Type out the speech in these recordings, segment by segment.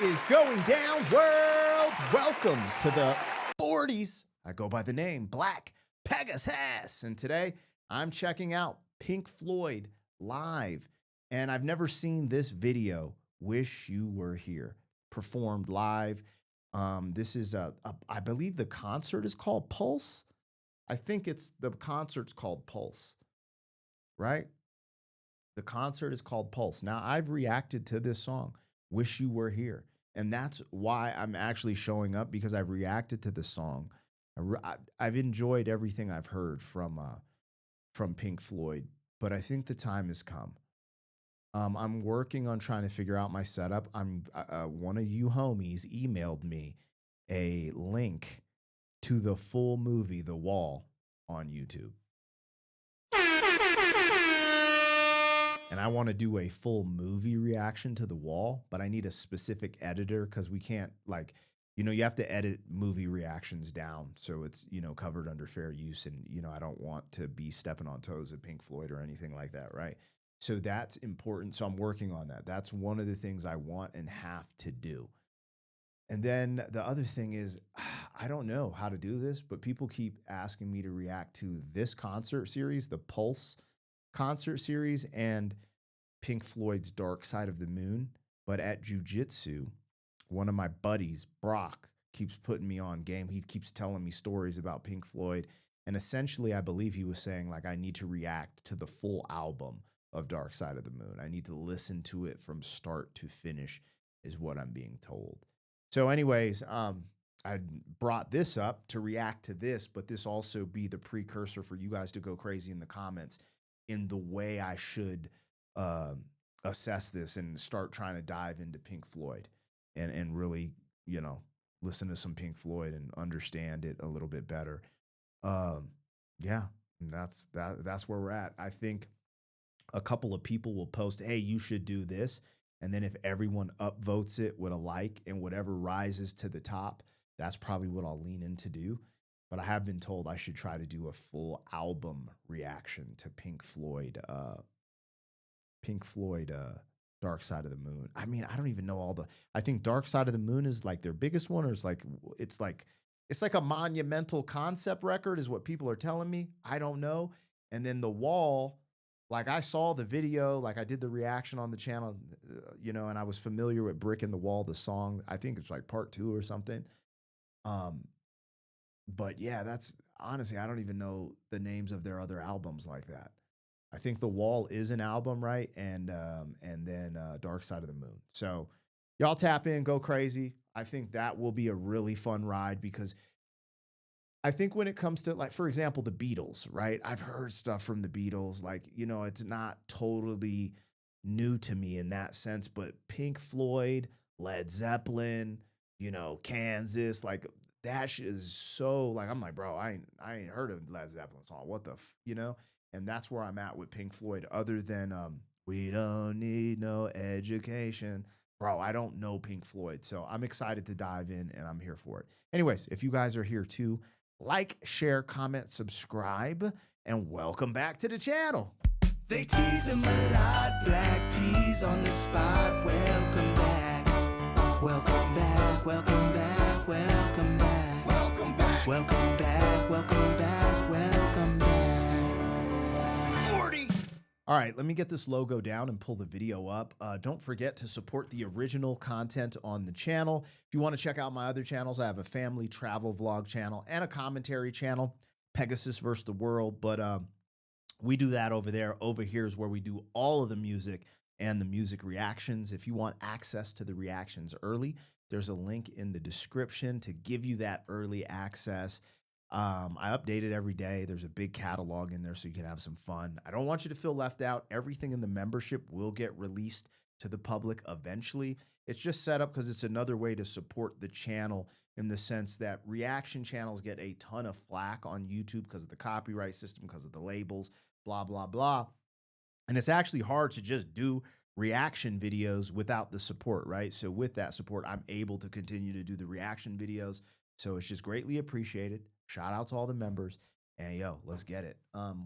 is going down, world? Welcome to the 40s. I go by the name Black Pegasus. And today I'm checking out Pink Floyd live. And I've never seen this video, Wish You Were Here, performed live. This is I believe the concert is called Pulse. I think the concert's called Pulse, right? The concert is called Pulse. Now, I've reacted to this song, Wish You Were Here. And that's why I'm actually showing up, because I've reacted to the song. I've enjoyed everything I've heard from Pink Floyd, but I think the time has come. I'm working on trying to figure out my setup. One of you homies emailed me a link to the full movie, The Wall, on YouTube. And I want to do a full movie reaction to The Wall, but I need a specific editor because we can't, you have to edit movie reactions down so it's, covered under fair use. And, I don't want to be stepping on toes of Pink Floyd or anything like that, right? So that's important. So I'm working on that. That's one of the things I want and have to do. And then the other thing is, I don't know how to do this, but people keep asking me to react to this concert series, the Pulse concert series, and Pink Floyd's Dark Side of the Moon. But at jiu-jitsu, one of my buddies, Brock, keeps putting me on game. He keeps telling me stories about Pink Floyd. And essentially, I believe he was saying, I need to react to the full album of Dark Side of the Moon. I need to listen to it from start to finish, is what I'm being told. So anyways, I brought this up to react to this, but this also be the precursor for you guys to go crazy in the comments in the way I should assess this and start trying to dive into Pink Floyd and really, listen to some Pink Floyd and understand it a little bit better. Yeah, that's where we're at. I think a couple of people will post, hey, you should do this. And then if everyone upvotes it with a like and whatever rises to the top, that's probably what I'll lean in to do. But I have been told I should try to do a full album reaction to Pink Floyd, Dark Side of the Moon. I mean, I don't even know I think Dark Side of the Moon is their biggest one, or it's like a monumental concept record is what people are telling me. I don't know. And then The Wall, I saw the video, I did the reaction on the channel, and I was familiar with Brick in the Wall, the song. I think it's part 2 or something. But yeah, that's honestly, I don't even know the names of their other albums like that. I think The Wall is an album, right? And then Dark Side of the Moon. So y'all tap in, go crazy. I think that will be a really fun ride, because I think when it comes to, for example, the Beatles, right? I've heard stuff from the Beatles, it's not totally new to me in that sense, but Pink Floyd, Led Zeppelin, Kansas, that shit is so, I'm bro, I ain't heard of Led Zeppelin song. What the, And that's where I'm at with Pink Floyd, other than We Don't Need No Education. Bro, I don't know Pink Floyd, so I'm excited to dive in, and I'm here for it. Anyways, if you guys are here too, like, share, comment, subscribe, and welcome back to the channel. They tease him a lot, black peas on the spot. Welcome back, welcome back, welcome back, welcome back, welcome back, welcome back, welcome back, welcome back. 40. All right, let me get this logo down and pull the video up. Don't forget to support the original content on the channel. If you want to check out my other channels, I have a family travel vlog channel and a commentary channel, Pegasus versus the World. But we do that over there. Over here is where we do all of the music and the music reactions. If you want access to the reactions early, there's a link in the description to give you that early access. I update it every day. There's a big catalog in there so you can have some fun. I don't want you to feel left out. Everything in the membership will get released to the public eventually. It's just set up because it's another way to support the channel, in the sense that reaction channels get a ton of flack on YouTube because of the copyright system, because of the labels, blah, blah, blah. And it's actually hard to just do reaction videos without the support, right? So with that support, I'm able to continue to do the reaction videos. So it's just greatly appreciated. Shout out to all the members, and yo, let's get it.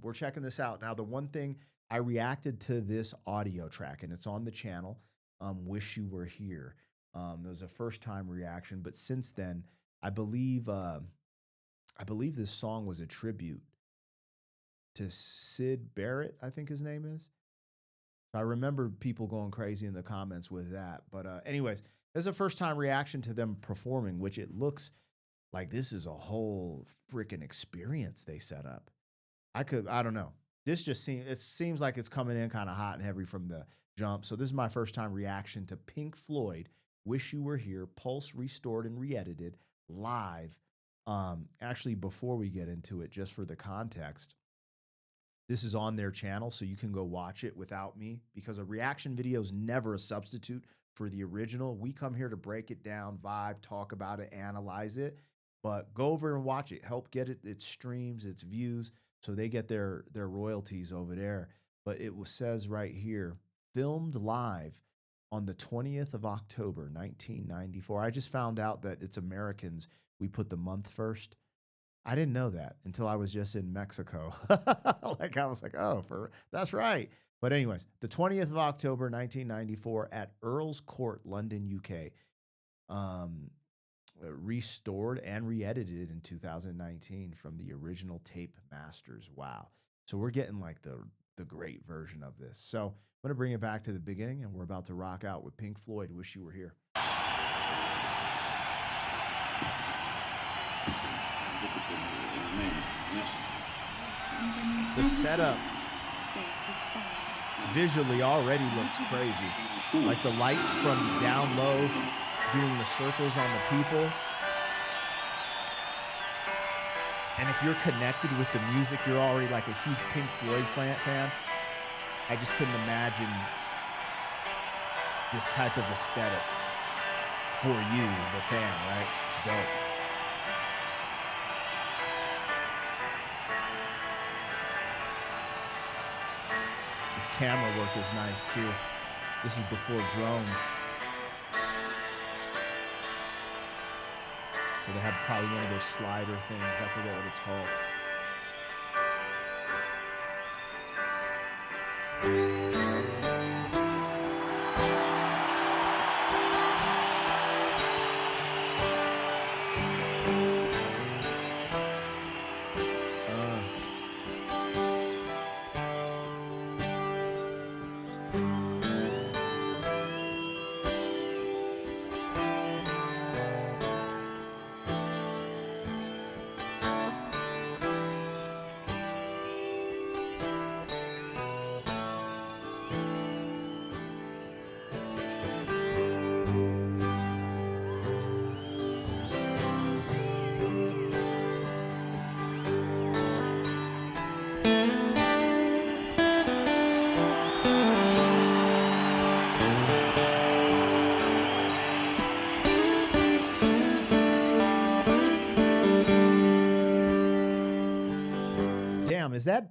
We're checking this out. Now, the one thing, I reacted to this audio track, and it's on the channel, Wish You Were Here. It was a first time reaction, but since then, I believe this song was a tribute to Sid Barrett, I think his name is. I remember people going crazy in the comments with that. But anyways, there's a first time reaction to them performing, which it looks like this is a whole freaking experience they set up. I don't know. This just seems like it's coming in kind of hot and heavy from the jump. So this is my first time reaction to Pink Floyd, Wish You Were Here, Pulse restored and re-edited live. Actually, before we get into it, just for the context, this is on their channel, so you can go watch it without me, because a reaction video is never a substitute for the original. We come here to break it down, vibe, talk about it, analyze it, but go over and watch it. Help get its streams, its views, so they get their royalties over there. But it says right here, filmed live on the 20th of October, 1994. I just found out that it's Americans. We put the month first. I didn't know that until I was just in Mexico. Like I was like, oh, that's right. But anyways, the 20th of October, 1994 at Earl's Court, London, UK. Restored and re-edited in 2019 from the original tape masters. Wow. So we're getting like the great version of this. So I'm going to bring it back to the beginning, and we're about to rock out with Pink Floyd, Wish You Were Here. The setup visually already looks crazy. Like the lights from down low doing the circles on the people. And if you're connected with the music, you're already like a huge Pink Floyd fan. I just couldn't imagine this type of aesthetic for you, the fan, right? It's dope. This camera work is nice too. This is before drones. So they have probably one of those slider things. I forget what it's called.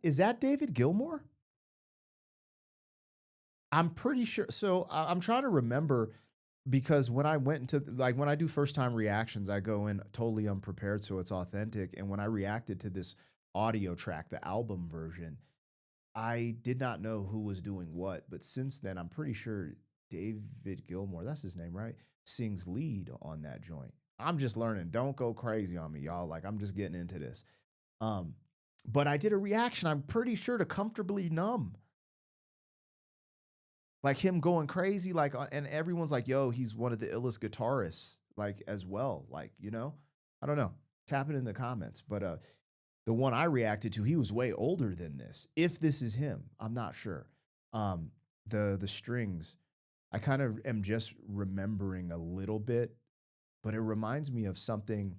Is that David Gilmour? I'm pretty sure. So I'm trying to remember, because when I went into, like, when I do first time reactions, I go in totally unprepared, so it's authentic. And when I reacted to this audio track, the album version, I did not know who was doing what. But since then, I'm pretty sure David Gilmour, that's his name, right, sings lead on that joint. I'm just learning. Don't go crazy on me, y'all. Like, I'm just getting into this. But I did a reaction, I'm pretty sure, to Comfortably Numb. Like him going crazy, like, and everyone's like, yo, he's one of the illest guitarists, like, as well. Like, you know, I don't know. Tap it in the comments. But the one I reacted to, he was way older than this. If this is him, I'm not sure. The strings, I kind of am just remembering a little bit, but it reminds me of something.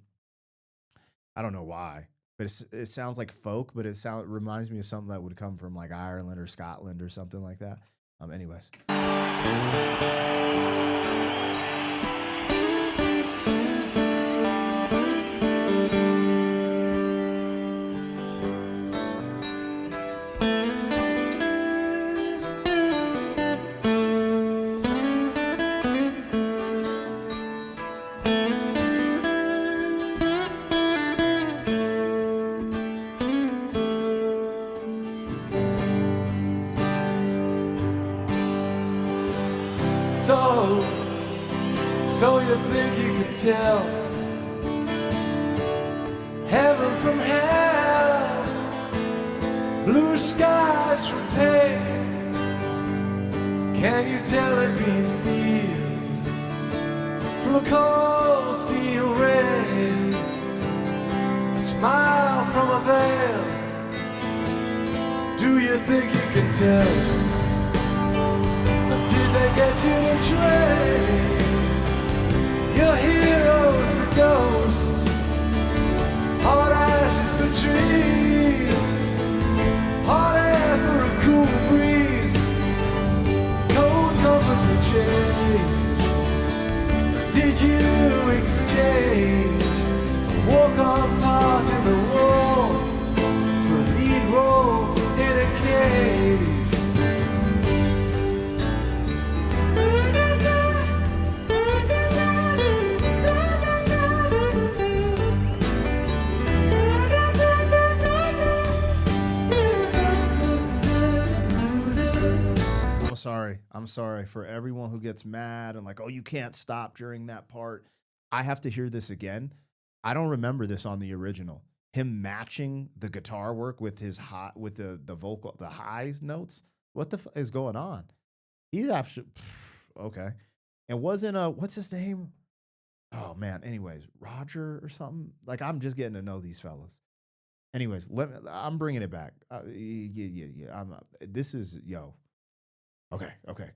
I don't know why. But it sounds like folk, but it reminds me of something that would come from like Ireland or Scotland or something like that. Anyways. So you think you can tell heaven from hell, blue skies from pain? Can you tell a green field from a cold steel rain, a smile from a veil? Do you think you can tell? Or did they get you to trade your heroes for ghosts, hot ashes for trees, hot air for a cool breeze, cold comfort for change? Did you exchange a walk-on part in the war for a lead role in a cage? I'm sorry for everyone who gets mad and like, oh, you can't stop during that part. I have to hear this again. I don't remember this on the original. Him matching the guitar work with his high, with the vocal, the highs notes. What the is going on? He's actually okay. And wasn't what's his name? Oh man. Anyways, Roger or something. Like I'm just getting to know these fellas. Anyways, I'm bringing it back. Yeah. This is yo. Okay, okay.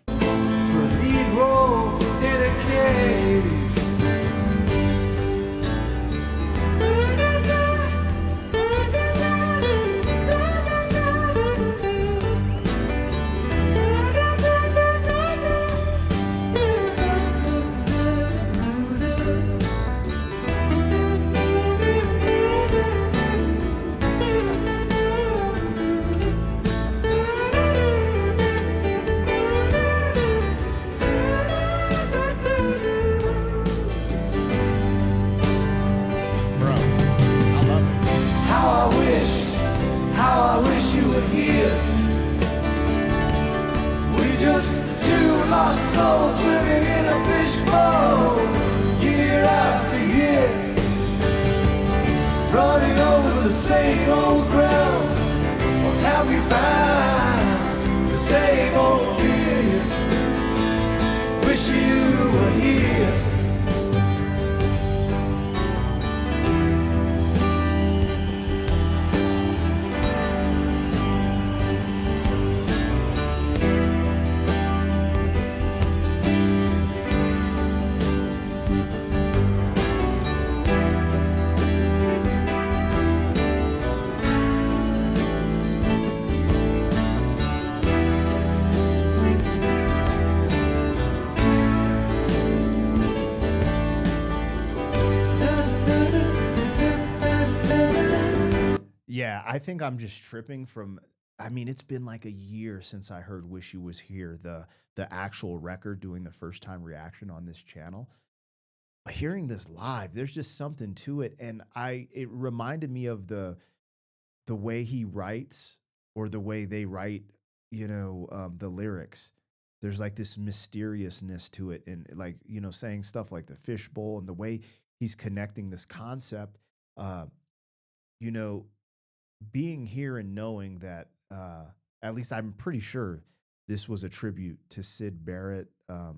For a lead role in a cage. How I wish you were here. We just two lost souls swimming in a fishbowl, year after year, running over the same old ground. Or have we found the same old fears? Wish you were here. Yeah, I think I'm just tripping from. I mean, it's been like a year since I heard "Wish You Was Here," the actual record, doing the first time reaction on this channel. But hearing this live, there's just something to it, and it reminded me of the way he writes or the way they write, the lyrics. There's like this mysteriousness to it, and like saying stuff like the fishbowl and the way he's connecting this concept. Uh, you know, being here and knowing that at least I'm pretty sure this was a tribute to Sid Barrett. I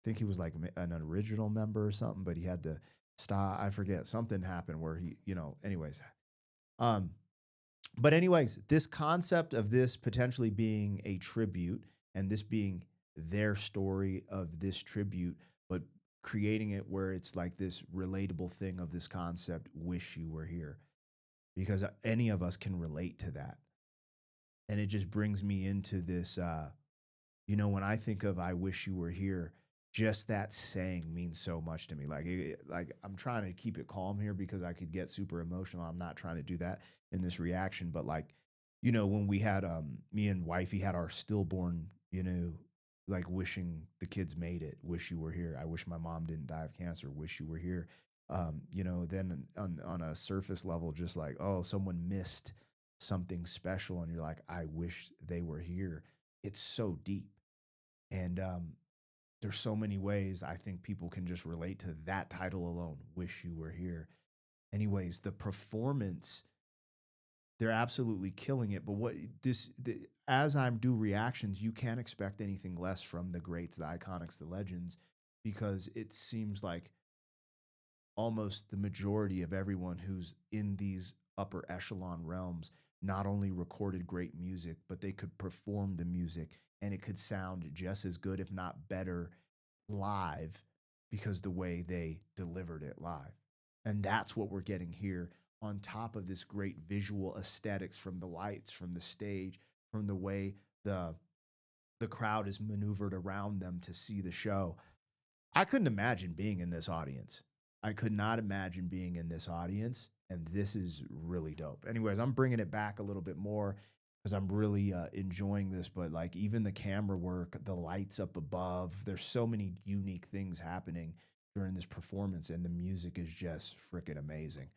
think he was like an original member or something, but he had to stop. I forget, something happened where he, anyways. Um, but anyways, this concept of this potentially being a tribute and this being their story of this tribute, but creating it where it's like this relatable thing of this concept, wish you were here, because any of us can relate to that. And it just brings me into this, when I think of I wish you were here, just that saying means so much to me. Like I'm trying to keep it calm here because I could get super emotional. I'm not trying to do that in this reaction, but like, when we had me and wifey had our stillborn, like wishing the kids made it, wish you were here. I wish my mom didn't die of cancer, wish you were here. Then on a surface level, just like, oh, someone missed something special, and you're like, I wish they were here. It's so deep. And there's so many ways I think people can just relate to that title alone. Wish You Were Here. Anyways, the performance, they're absolutely killing it. But as I'm do reactions, you can't expect anything less from the greats, the iconics, the legends, because it seems like almost the majority of everyone who's in these upper echelon realms not only recorded great music, but they could perform the music and it could sound just as good, if not better, live because the way they delivered it live. And that's what we're getting here on top of this great visual aesthetics from the lights, from the stage, from the way the crowd is maneuvered around them to see the show. I couldn't imagine being in this audience. I could not imagine being in this audience, and this is really dope. Anyways, I'm bringing it back a little bit more because I'm really enjoying this. But like even the camera work, the lights up above, there's so many unique things happening during this performance, and the music is just freaking amazing.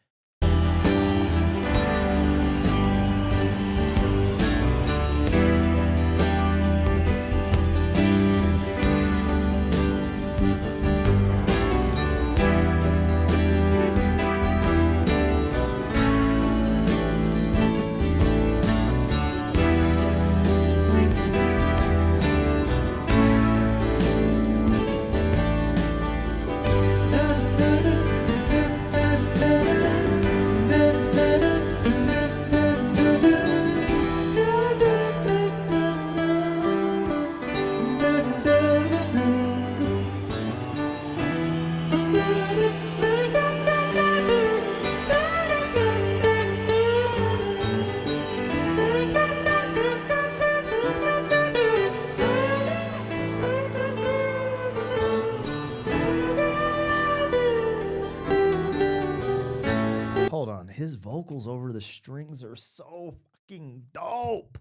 Hold on, his vocals over the strings are so fucking dope.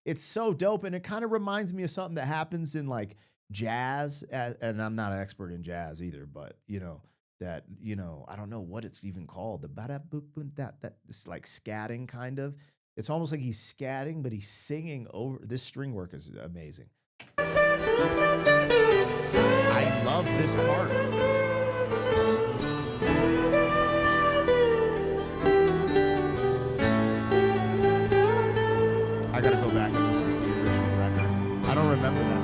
It's so dope, and it kind of reminds me of something that happens in like jazz. And I'm not an expert in jazz either, but I don't know what it's even called. The ba da boop boop that it's like scatting kind of. It's almost like he's scatting, but he's singing over. This string work is amazing. I love this part. I gotta go back and listen to the original record. I don't remember that.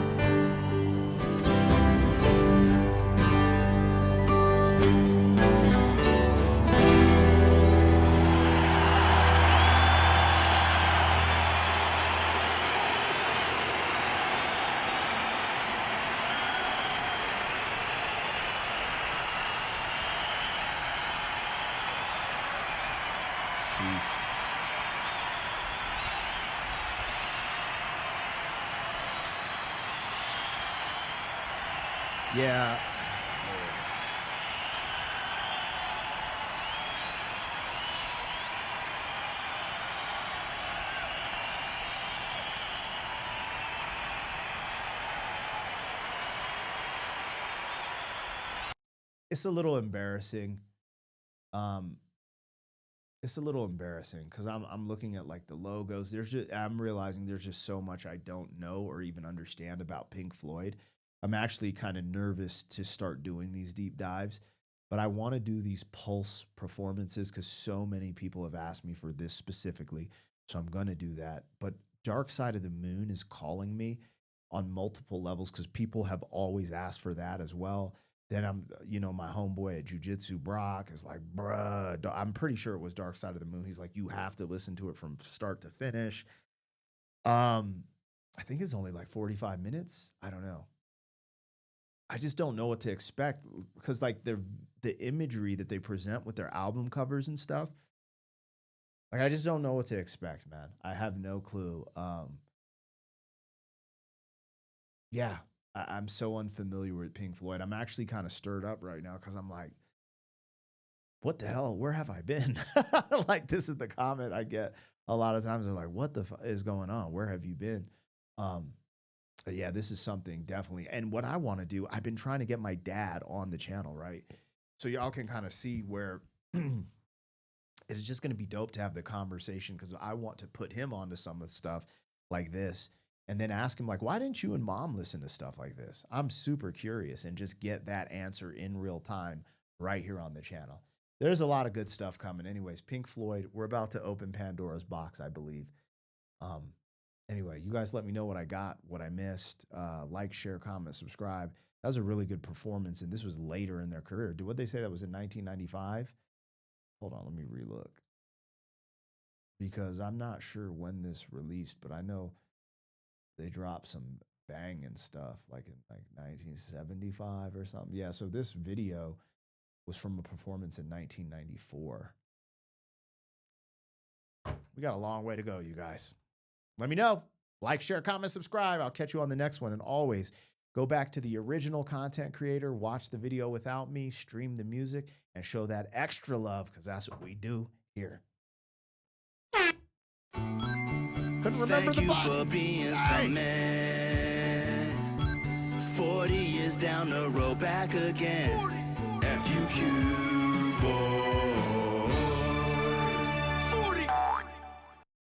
Sheesh. Yeah. It's a little embarrassing. Um, it's a little embarrassing because I'm looking at like the logos. I'm realizing there's just so much I don't know or even understand about Pink Floyd. I'm actually kind of nervous to start doing these deep dives, but I want to do these pulse performances because so many people have asked me for this specifically. So I'm going to do that. But Dark Side of the Moon is calling me on multiple levels because people have always asked for that as well. Then my homeboy at Jiu-Jitsu, Brock, is like, bruh, I'm pretty sure it was Dark Side of the Moon. He's like, you have to listen to it from start to finish. I think it's only like 45 minutes. I don't know. I just don't know what to expect because like the imagery that they present with their album covers and stuff, like I just don't know what to expect, man. I have no clue. Yeah, I'm so unfamiliar with Pink Floyd. I'm actually kind of stirred up right now because I'm like, what the hell? Where have I been? Like this is the comment I get a lot of times. They're like, what the is going on? Where have you been? Yeah, this is something definitely. And what I want to do, I've been trying to get my dad on the channel, right? So y'all can kind of see where it is just going to be dope to have the conversation because I want to put him onto some of the stuff like this. and then ask him like, why didn't you and mom listen to stuff like this? I'm super curious and just get that answer in real time right here on the channel. There's a lot of good stuff coming. Anyways, Pink Floyd, we're about to open Pandora's box, I believe. Anyway, you guys let me know what I got, what I missed. Like, share, comment, subscribe. That was a really good performance, and this was later in their career. Did what they say that was in 1995? Hold on, let me relook. Because I'm not sure when this released, but I know they dropped some banging stuff like in like 1975 or something. Yeah, so this video was from a performance in 1994. We got a long way to go, you guys. Let me know. Like, share, comment, subscribe. I'll catch you on the next one. And always go back to the original content creator, watch the video without me, stream the music, and show that extra love because that's what we do here. Couldn't remember Thank you button. for being some man. 40 years down the road, back again. FUQ, boy.